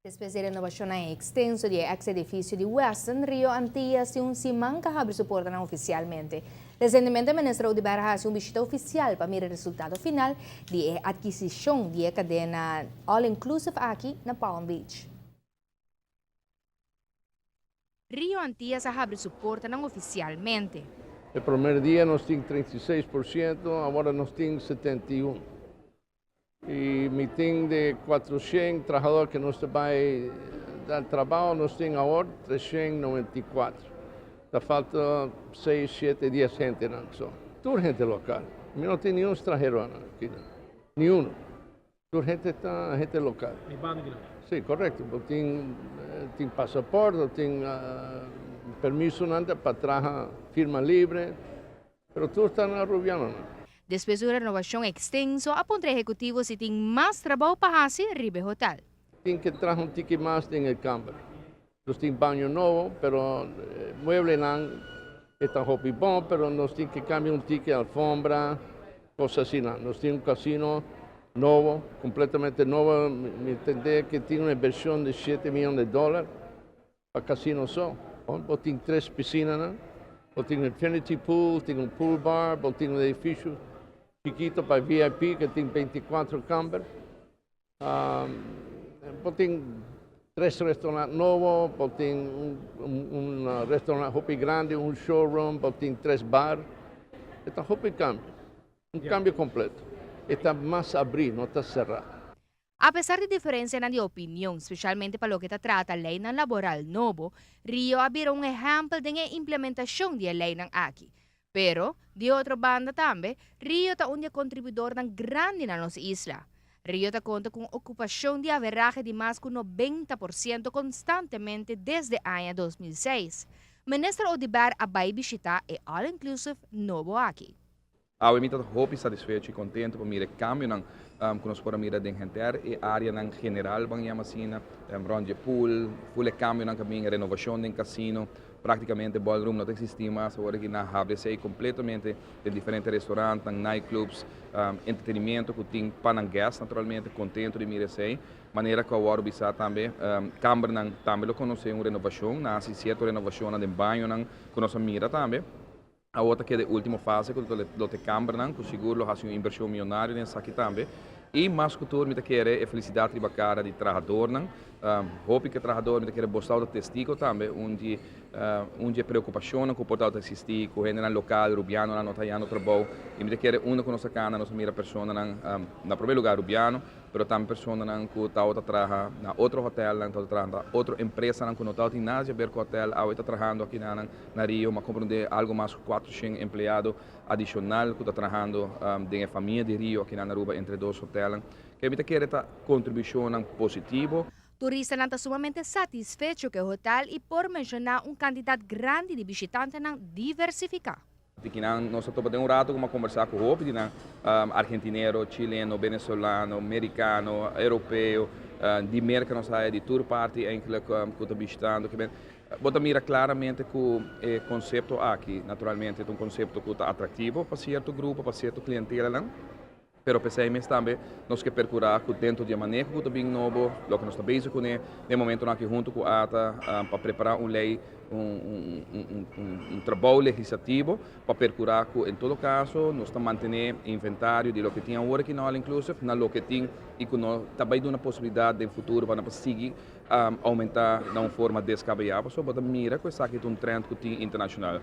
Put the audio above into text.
Después de renovación extenso de ex-edificio de Weston, Rio Antillas y un simán que abre su puerta oficialmente. Recientemente, el ministro de Barra hace una visita oficial para mirar el resultado final de la adquisición de la cadena All Inclusive aquí en Palm Beach. Rio Antillas abre su puerta oficialmente. El primer día nos tiene 36%, ahora nos tiene 71%. Y mi team de 400 trabajadores que nos va a dar trabajo, nos tiene ahora 394. Está falta 6, 7, 10 gente, ¿no? Toda gente local. No tiene ni un extranjero aquí, ni uno. Toda gente local. Sí, correcto. Tiene pasaporte, tiene permiso para trabajar, firma libre, pero todos están arrubianos, ¿no? Después de una renovación extensa, apunta ejecutivo si tiene más trabajo para hacer Ribe Hotel. Tiene que traer un ticket más en el campo. Nos tiene baño nuevo, pero mueble está hopi bon, pero nos tiene que cambiar un ticket, alfombra, cosas así. Nos tiene un casino nuevo, completamente nuevo. Me entendé que tiene una inversión de $7 millones para casino solo. Tiene 3 piscinas, ¿no? Tiene un infinity pool, tiene un pool bar, tiene un edificio chiquito para VIP que tiene 24 cámaras. Tiene 3 restaurantes nuevos, tiene un restaurante hopi grande, un showroom, tiene 3 bares. Está hopi cambio, un cambio completo. Está más abrir, no está cerrado. A pesar de diferencia en la opinión, especialmente para lo que trata la ley laboral nuevo, Rio abrió un ejemplo de la implementación de la ley aquí. Pero, de otra banda también, Rio es un contribuidor tan grande en las islas. Rio cuenta con ocupación de averraje de más que 90% constantemente desde el año 2006. Ministro Odibar vai visitar el All Inclusive nuevo aquí. Eu estou muito satisfeito e contente com o cambio que nós podemos mirar dentro da área general, vamos assim, ronde pool, full cambio na caminho, renovação do casino, praticamente ballroom não existe mais, agora que na HBC completamente de diferentes restaurantes, nightclubs, entretenimento que tem para guests naturalmente, contente de mirar isso, maneira que agora bisa também, Câmara também conhece uma renovação, na certa renovação de banho que nós mira também. A outra que é a última fase, que a Câmara, que seguro faz uma inversão milionária nessa aqui também. E mais que tudo, me quer é felicidade de cara de trabalhador, hope que trabalhador me quer gostar do testigo também, onde preocupação com o portal de assistir, com o local rubiano, não está indo trabalho. E me quer uma com nossa cana, nossa mira pessoa na primeiro lugar rubiano, mas também pessoa que está outra trabalha na outro hotel, na outra empresa que não está tem nada a ver com o hotel, está trabalhando aqui na Rio, mas compreender algo mais 400 empregados adicional que está trabalhando da família de Rio aqui na Aruba entre 2 hotéis. Que me quer esta contribuição positiva. Turistas estão sumamente satisfeitos com o hotel e por mencionar quantidade grande de visitantes diversificar. Aqui nós estamos tendo rato como conversar com o argentino, chileno, venezuelano, americano, europeu, de merca nós sai de tour party que está visitando. Bota mira claramente que o conceito aqui, naturalmente, é conceito que está atrativo para certo grupo, para certo clientela. Pero pensamos também nós que percurar dentro de manejo que está bem novo, o que nós estamos bem com ele, no momento aqui junto com a ATA para preparar uma lei, trabalho legislativo para percurar que em todo caso nós estamos mantendo inventário de lo que tinha agora aqui na All Inclusive, na lo que tem e que nós também dá uma possibilidade no futuro para seguir aumentar de uma forma descabellada, só para mira que isso aqui é trend que tem internacional.